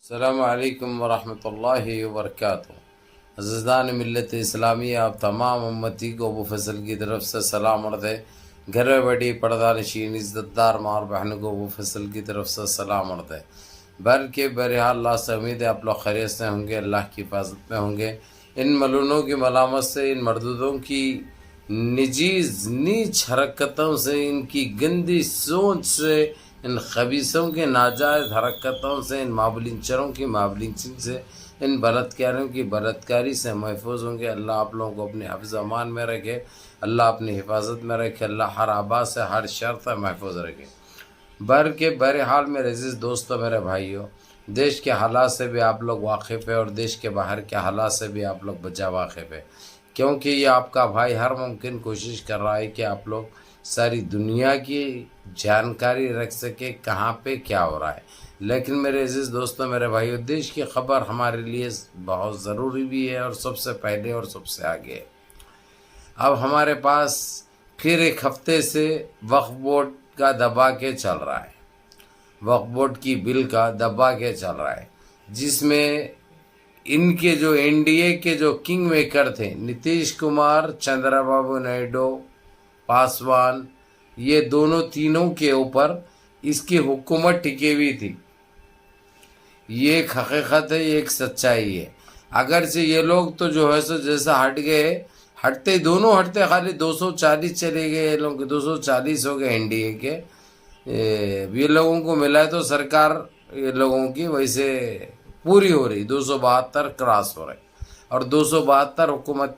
अस्सलामु अलैकुम वरहमतुल्लाहि वबरकातुहू। अज़ीज़ान मिल्लत इस्लामी, आप तमाम उम्मती को अबू फजल की तरफ से सलाम अर्ज़ है। घर में बड़ी पर्दा नशीन इज़्ज़तदार मार बहन को अबू फजल की तरफ से सलाम अर्ज़ है। बर के बहरहाल अल्लाह से उम्मीद है आप लोग खैरियत से होंगे, अल्लाह की हिफाजत में होंगे। इन मलूनों की मलामत से, इन मरदूदों की निजी नीच हरकतों से, इनकी गंदी सोच से, इन खबीसों के नाजायज़ हरकतों से, इन माबलिंचरों की माबलिंचिंग से, इन बलात्कारियों की बलात्कारी से महफूज होंगे। अल्लाह आप लोगों को अपने हिफ्ज़ अमान में रखे, अल्लाह अपनी हिफाजत में रखे, अल्लाह हर आबाद से हर शर से महफूज रखे। बर के बहरहाल मेरे अज़ीज़ दोस्तों, मेरे भाइयों, देश के हालात से भी आप लोग वाकिफ़ है और देश के बाहर के हालात से भी आप लोग बचा वाकिफ़ है, क्योंकि ये आपका भाई हर मुमकिन कोशिश कर रहा है कि आप लोग सारी दुनिया की जानकारी रख सके कहाँ पे क्या हो रहा है। लेकिन मेरे अज़ीज़ दोस्तों, मेरे भाइयों, देश की खबर हमारे लिए बहुत ज़रूरी भी है और सबसे पहले और सबसे आगे है। अब हमारे पास फिर एक हफ्ते से वक्फ बोर्ड का दबा के चल रहा है, वक्फ बोर्ड की बिल का दबा के चल रहा है, जिसमें इनके जो एनडीए के जो किंग मेकर थे, नीतीश कुमार, चंद्रबाबू नायडू, पासवान, ये दोनों तीनों के ऊपर इसकी हुकूमत टिकी हुई थी। ये एक हकीकत है, ये एक सच्चाई है। अगर से ये लोग तो जो है सो जैसा हट गए, हटते दोनों हटते खाली 240 चले गए, ये लोग 240 हो गए एनडीए के। ये लोगों को मिला है तो सरकार ये लोगों की वैसे पूरी हो रही, 272 क्रॉस हो रहे, और 272 हुकूमत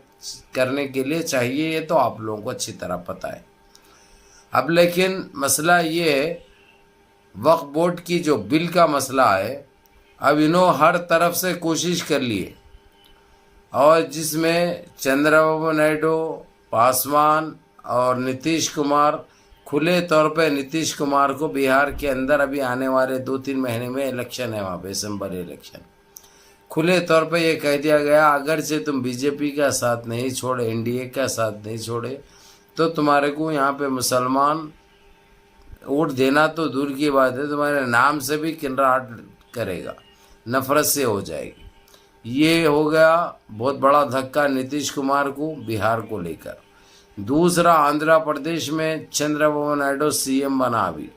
करने के लिए चाहिए, ये तो आप लोगों को अच्छी तरह पता है। अब लेकिन मसला ये है, वक्फ बोर्ड की जो बिल का मसला है, अब इन्होंने हर तरफ से कोशिश कर लिए, और जिसमें चंद्रबाबू नायडू, पासवान और नीतीश कुमार, खुले तौर पे नीतीश कुमार को बिहार के अंदर अभी आने वाले 2-3 महीने में इलेक्शन है, वहाँ पे असेंबली इलेक्शन, खुले तौर पे ये कह दिया गया अगर से तुम बीजेपी का साथ नहीं छोड़े, एनडीए का साथ नहीं छोड़े, तो तुम्हारे को यहाँ पे मुसलमान वोट देना तो दूर की बात है, तुम्हारे नाम से भी किन्नराहट करेगा, नफरत से हो जाएगी। ये हो गया बहुत बड़ा धक्का नीतीश कुमार को बिहार को लेकर। दूसरा, आंध्र प्रदेश में चंद्रबाबू नायडू सीएम बना। अभी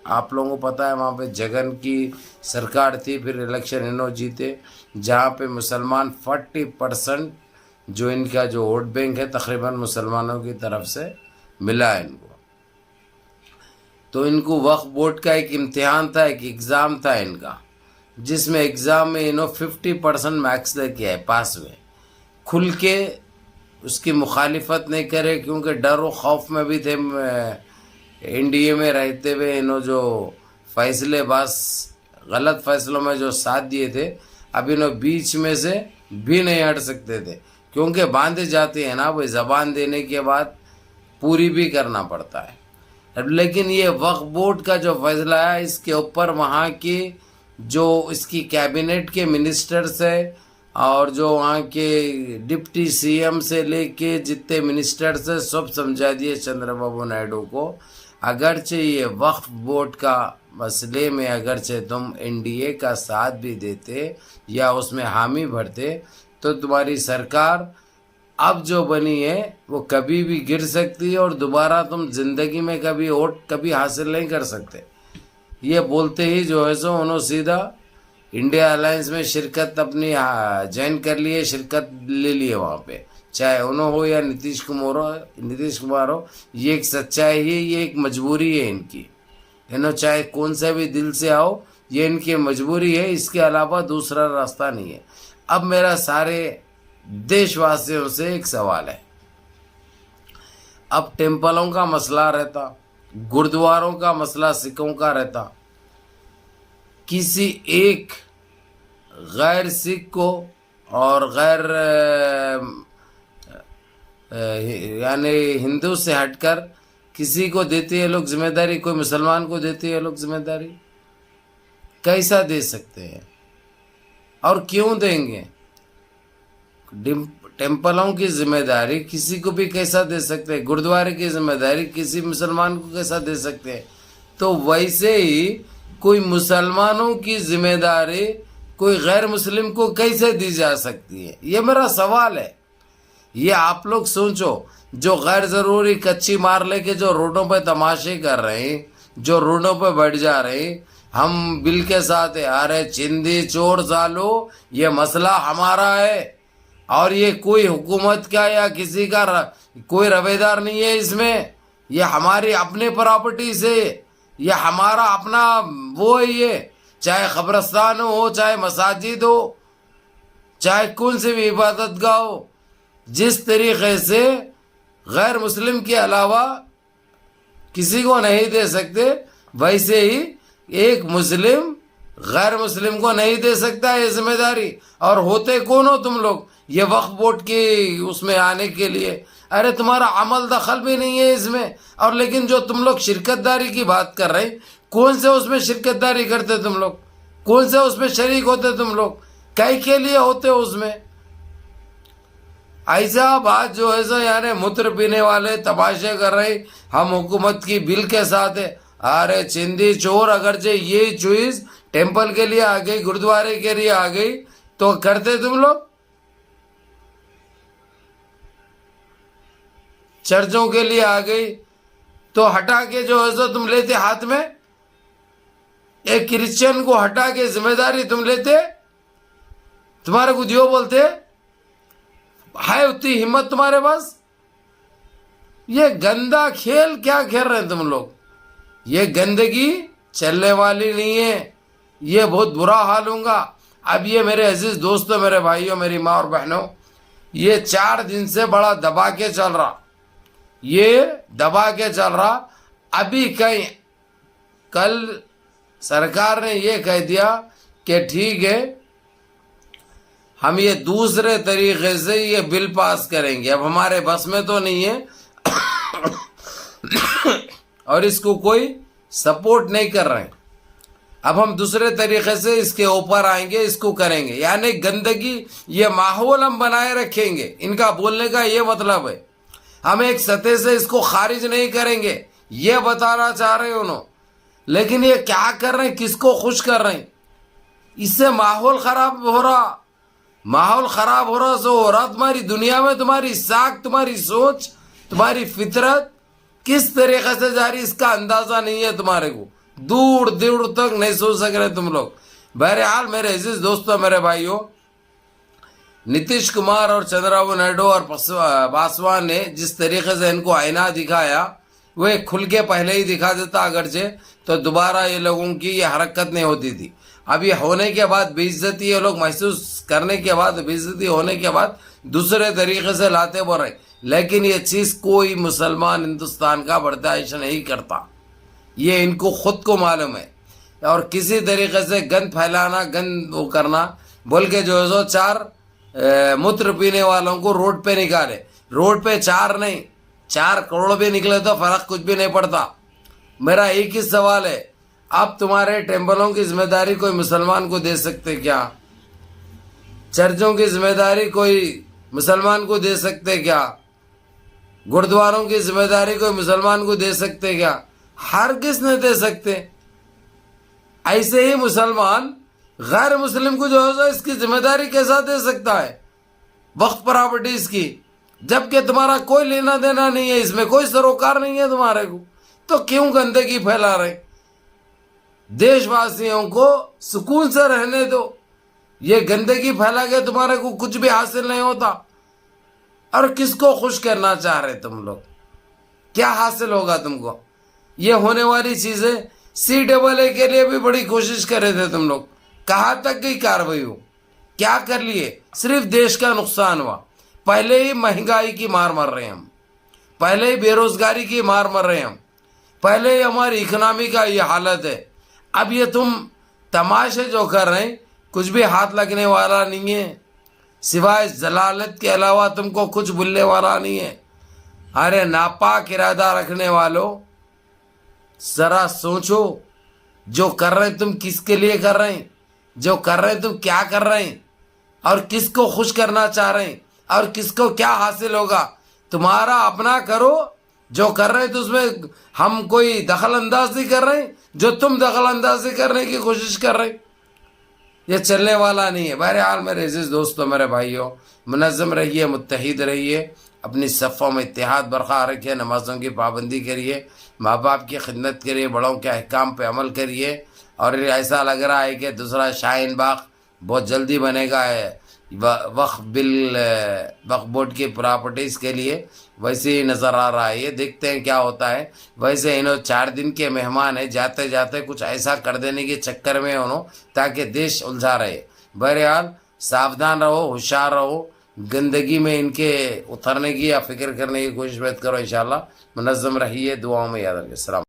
आप लोगों को पता है वहाँ पे जगन की सरकार थी, फिर इलेक्शन इन्हों जीते, जहाँ पे मुसलमान 40% जो इनका जो वोट बैंक है तकरीबन मुसलमानों की तरफ से मिला है इनको। तो इनको वक्फ बोर्ड का एक इम्तिहान था, एक एग्ज़ाम था इनका, जिसमें एग्ज़ाम में इन्हों 50% मार्क्स लेके आए, पास हुए, खुल के उसकी मुखालिफत नहीं करे, क्योंकि डर व खौफ में भी थे। एनडीए में रहते हुए इन्हों जो फैसले बस गलत फैसलों में जो साथ दिए थे, अब इन्हों बीच में से भी नहीं हट सकते थे, क्योंकि बांधे जाते हैं ना, वो ज़बान देने के बाद पूरी भी करना पड़ता है। अब लेकिन ये वक्फ बोर्ड का जो फैसला है, इसके ऊपर वहाँ की जो इसकी कैबिनेट के मिनिस्टर्स है और जो वहाँ के डिप्टी सीएम से लेके जितने मिनिस्टर्स है, सब समझा दिए चंद्रबाबू नायडू को, अगरचे ये वक्फ बोर्ड का मसले में अगरचे तुम एनडीए का साथ भी देते या उसमें हामी भरते, तो तुम्हारी सरकार अब जो बनी है वो कभी भी गिर सकती है और दोबारा तुम जिंदगी में कभी वोट कभी हासिल नहीं कर सकते। ये बोलते ही जो है सो उन्होंने सीधा इंडिया अलायंस में शिरकत अपनी ज्वाइन कर लिए, शिरकत ले लिए वहाँ पे, चाहे उन्होंने हो या नीतीश कुमार हो। ये एक सच्चाई है, ये एक मजबूरी है इनकी, इन्होंने चाहे कौन सा भी दिल से आओ, ये इनकी मजबूरी है, इसके अलावा दूसरा रास्ता नहीं है। अब मेरा सारे देशवासियों से एक सवाल है, अब टेम्पलों का मसला रहता, गुरुद्वारों का मसला सिखों का रहता, किसी एक गैर सिख को और गैर यानी हिंदू से हटकर किसी को देते हैं लोग जिम्मेदारी, कोई मुसलमान को देते हैं लोग जिम्मेदारी, कैसा दे सकते हैं और क्यों देंगे? टेम्पलों की जिम्मेदारी किसी को भी कैसा दे सकते हैं, गुरुद्वारे की जिम्मेदारी किसी मुसलमान को कैसा दे सकते हैं? तो वैसे ही कोई मुसलमानों की जिम्मेदारी कोई गैर मुस्लिम को कैसे दी जा सकती है? ये मेरा सवाल है। ये आप लोग सोचो, जो गैर जरूरी कच्ची मार लेके जो रोडों पे तमाशे कर रहे हैं, जो रोडों पे बैठ जा रहे हैं, हम बिल के साथ है। अरे चिंदी चोर सालो, ये मसला हमारा है और ये कोई हुकूमत का या किसी का कोई रवेदार नहीं है इसमें। ये हमारी अपनी प्रॉपर्टी से, ये हमारा अपना वो है। ये चाहे कब्रस्तान हो, चाहे मसाजिद हो, चाहे कौन सी भी इबादत गाह हो, जिस तरीके से गैर मुस्लिम के अलावा किसी को नहीं दे सकते, वैसे ही एक मुस्लिम गैर मुस्लिम को नहीं दे सकता है जिम्मेदारी। और होते कौन हो तुम लोग ये वक्फ बोर्ड की उसमें आने के लिए? अरे तुम्हारा अमल दखल भी नहीं है इसमें। और लेकिन जो तुम लोग शिरकतदारी की बात कर रहे हैं, कौन से उसमें शिरकतदारी करते तुम लोग? कौन से उसमें शरीक होते तुम लोग? कई के लिए होते हो उसमें? ऐसा बात जो है सो यानी मूत्र पीने वाले तमाशे कर रहे, हम हुकूमत की बिल के साथ है। अरे चिंदी चोर, अगर जे ये चीज टेम्पल के लिए आ गई, गुरुद्वारे के लिए आ गई, तो करते तुम लोग? चर्चों के लिए आ गई तो हटा के जो है सो तुम लेते हाथ में? एक क्रिश्चियन को हटा के जिम्मेदारी तुम लेते? तुम्हारे को जो बोलते है उतनी हिम्मत तुम्हारे पास? ये गंदा खेल क्या खेल रहे हैं तुम लोग? ये गंदगी चलने वाली नहीं है। ये बहुत बुरा हाल होगा। अब ये मेरे अजीज दोस्तों, मेरे भाइयों, मेरी माँ और बहनों, ये 4 दिन से बड़ा दबा के चल रहा, ये दबा के चल रहा। अभी कहीं कल सरकार ने ये कह दिया कि ठीक है, हम ये दूसरे तरीके से ये बिल पास करेंगे। अब हमारे बस में तो नहीं है और इसको कोई सपोर्ट नहीं कर रहे हैं। अब हम दूसरे तरीके से इसके ऊपर आएंगे, इसको करेंगे। यानी गंदगी, ये माहौल हम बनाए रखेंगे। इनका बोलने का ये मतलब है, हम एक सतह से इसको खारिज नहीं करेंगे, ये बताना चाह रहे हैं उन्होंने। लेकिन ये क्या कर रहे हैं, किसको खुश कर रहे हैं? इससे माहौल खराब हो रहा, माहौल खराब हो रहा सो हो रहा। तुम्हारी दुनिया में तुम्हारी साख, तुम्हारी सोच, तुम्हारी फितरत किस तरीके से जा रही, इसका अंदाजा नहीं है तुम्हारे को। दूर दूर तक नहीं सोच सक रहे तुम लोग। बहरहाल मेरे अजीज दोस्तों, मेरे भाइयों, नीतीश कुमार और चंद्रबाबू नायडू और पासवान ने जिस तरीके से इनको आईना दिखाया, वो खुल के पहले ही दिखा देता अगरचे, तो दोबारा ये लोगों की ये हरकत नहीं होती थी। अब ये होने के बाद बेइज्जती, ये लोग महसूस करने के बाद, बेइज्जती होने के बाद दूसरे तरीके से लाते बोल रहे। लेकिन ये चीज कोई मुसलमान हिंदुस्तान का बर्दाश्त नहीं करता, ये इनको खुद को मालूम है। और किसी तरीके से गंद फैलाना, गंद वो करना बोल के जो है सो 4 मूत्र पीने वालों को रोड पे निकाले। रोड पे 4 नहीं, 4 करोड़ भी निकले तो फर्क कुछ भी नहीं पड़ता। मेरा एक ही सवाल है, आप तुम्हारे टेम्पलों की जिम्मेदारी कोई मुसलमान को दे सकते क्या? चर्चों की जिम्मेदारी कोई मुसलमान को दे सकते क्या? गुरुद्वारों की जिम्मेदारी कोई मुसलमान को दे सकते क्या? हर किस नहीं दे सकते। ऐसे ही मुसलमान गैर मुस्लिम को जो है इसकी जिम्मेदारी कैसा दे सकता है, वक्त प्रॉपर्टीज की, जबकि तुम्हारा कोई लेना देना नहीं है, इसमें कोई सरोकार नहीं है तुम्हारे को। तो क्यों गंदगी फैला रहे? देशवासियों को सुकून से रहने दो। ये गंदगी फैला के तुम्हारे को कुछ भी हासिल नहीं होता। और किसको खुश करना चाह रहे तुम लोग? क्या हासिल होगा तुमको? ये होने वाली चीजें CAA के लिए भी बड़ी कोशिश कर रहे थे तुम लोग। कहाँ तक गई कार्रवाई हो? क्या कर लिए? सिर्फ देश का नुकसान हुआ। पहले ही महंगाई की मार मर रहे हैं हम, पहले ही बेरोजगारी की मार मर रहे हैं हम, पहले ही हमारी इकोनॉमी का ये हालत है। अब ये तुम तमाशे जो कर रहे हैं, कुछ भी हाथ लगने वाला नहीं है, सिवाय जलालत के अलावा तुमको कुछ भूलने वाला नहीं है। अरे नापाक इरादा रखने वालों, जरा सोचो, जो कर रहे हैं तुम किसके लिए कर रहे हैं? जो कर रहे हैं तुम क्या कर रहे हैं? और किसको खुश करना चाह रहे हैं? और किसको क्या हासिल होगा? तुम्हारा अपना करो, जो कर रहे हैं तो उसमें हम कोई दखल अंदाजी कर रहे हैं, जो तुम दखल अंदाजी करने की कोशिश कर रहे हैं। ये चलने वाला नहीं है। बहरहाल मेरे अजीज दोस्तों, मेरे भाइयों, मुनज़्ज़म रहिए, मुत्तहिद रहिए, अपनी सफ़ों में इत्तेहाद बरकरार रखिए, नमाज़ों की पाबंदी करिए, माँ बाप की खिदमत करिए, बड़ों के अहकाम पे अमल करिए। और ऐसा लग रहा है कि दूसरा शाहीन बाग बहुत जल्दी बनेगा वक्फ बोर्ड की प्रॉपर्टीज़ के लिए, वैसे ही नज़र आ रहा है। ये देखते हैं क्या होता है। वैसे इन्हों 4 दिन के मेहमान है, जाते जाते कुछ ऐसा कर देने के चक्कर में उन्हों, ताकि देश उलझा रहे। बहरहाल सावधान रहो, होशियार रहो, गंदगी में इनके उतरने की या फिक्र करने की कोशिश मत करो। इंशाल्लाह मुनज़्ज़म रहिए, दुआओं में याद रखिए। सलाम।